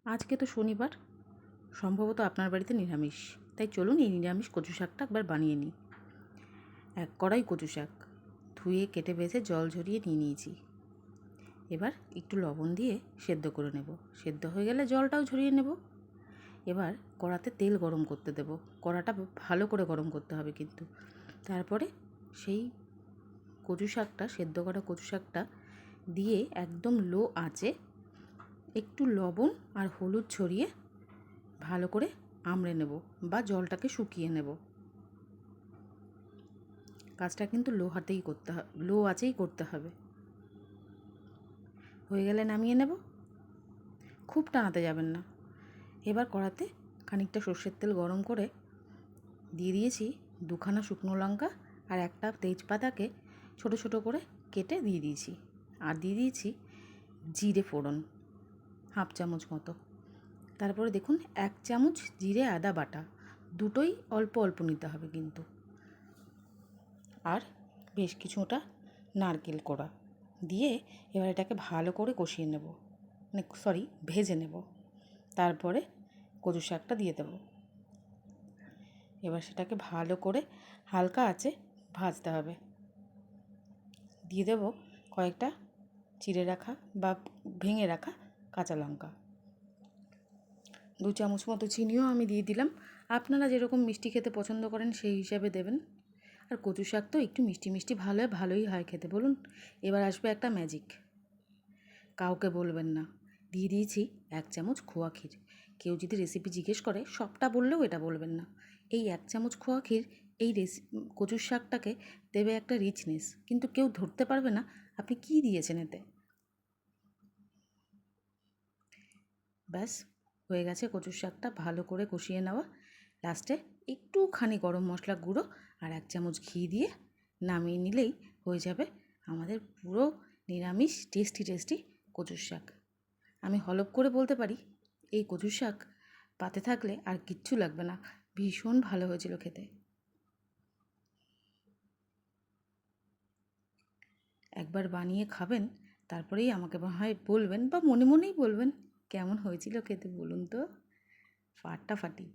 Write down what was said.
আজকে তো শনিবার, সম্ভবত আপনার বাড়িতে নিরামিষ, তাই চলুন এই নিরামিষ কচু শাকটা একবার বানিয়ে নিই। এক কড়াই কচু শাক ধুয়ে কেটে বেছে জল ঝরিয়ে নিয়ে নিয়েছি। এবার একটু লবণ দিয়ে সেদ্ধ করে নেব। সেদ্ধ হয়ে গেলে জলটাও ঝরিয়ে নেব। এবার কড়াতে তেল গরম করতে দেব। কড়াটা ভালো করে গরম করতে হবে কিন্তু। তারপরে সেই কচু শাকটা, সেদ্ধ করা কচু শাকটা দিয়ে একদম লো আঁচে একটু লবণ আর হলুদ ছড়িয়ে ভালো করে আমড়ে নেব বা জলটাকে শুকিয়ে নেব। কাজটা কিন্তু লো আঁচেই করতে হবে। হয়ে গেলে নামিয়ে নেব। খুব টানাতে যাবেন না। এবার কড়াতে খানিকটা সর্ষের তেল গরম করে দিয়ে দিয়েছি 2খানা শুকনো লঙ্কা আর একটা তেজপাতাকে ছোট ছোট করে কেটে দিয়ে দিয়েছি। আর দিয়ে দিয়েছি জিরে ফোড়ন 1/2 চামচ মতো। তারপরে দেখুন 1 চামচ জিরে আদা বাটা, দুটোই অল্প অল্প নিতে হবে কিন্তু। আর বেশ কিছুটা নারকেল কোড়া দিয়ে এবার এটাকে ভালো করে কষিয়ে নেব, ভেজে নেব। তারপরে কচু শাকটা দিয়ে দেব। এবার সেটাকে ভালো করে হালকা আঁচে ভাজতে হবে। দিয়ে দেব কয়েকটা চিড়ে রাখা বা ভেঙে রাখা কাঁচা লঙ্কা। 2 চামচ মতো চিনিও আমি দিয়ে দিলাম। আপনারা যেরকম মিষ্টি খেতে পছন্দ করেন সেই হিসাবে দেবেন। আর কচু শাক তো একটু মিষ্টি মিষ্টি ভালোই হয় খেতে, বলুন। এবার আসবে একটা ম্যাজিক, কাউকে বলবেন না। দিয়ে দিয়েছি 1 চামচ খোয়া ক্ষীর। কেউ যদি রেসিপি জিজ্ঞেস করে সবটা বললেও এটা বলবেন না। এই 1 চামচ খোয়া ক্ষীর এই কচুর শাকটাকে দেবে একটা রিচনেস, কিন্তু কেউ ধরতে পারবে না আপনি কি দিয়েছেন এতে। ব্যাস হয়ে গেছে কচুর শাকটা ভালো করে কষিয়ে নেওয়া। লাস্টে একটুখানি গরম মশলা গুঁড়ো আর 1 চামচ ঘি দিয়ে নামিয়ে নিলেই হয়ে যাবে আমাদের পুরো নিরামিষ টেস্টি কচুর শাক। আমি হলপ করে বলতে পারি এই কচুর শাক পাতে থাকলে আর কিচ্ছু লাগবে না। ভীষণ ভালো হয়েছিল খেতে। একবার বানিয়ে খাবেন, তারপরেই আমাকে হয় বলবেন বা মনে মনেই বলবেন কেমন হয়েছিল খেতে, বলুন তো। ফাটাফাটি।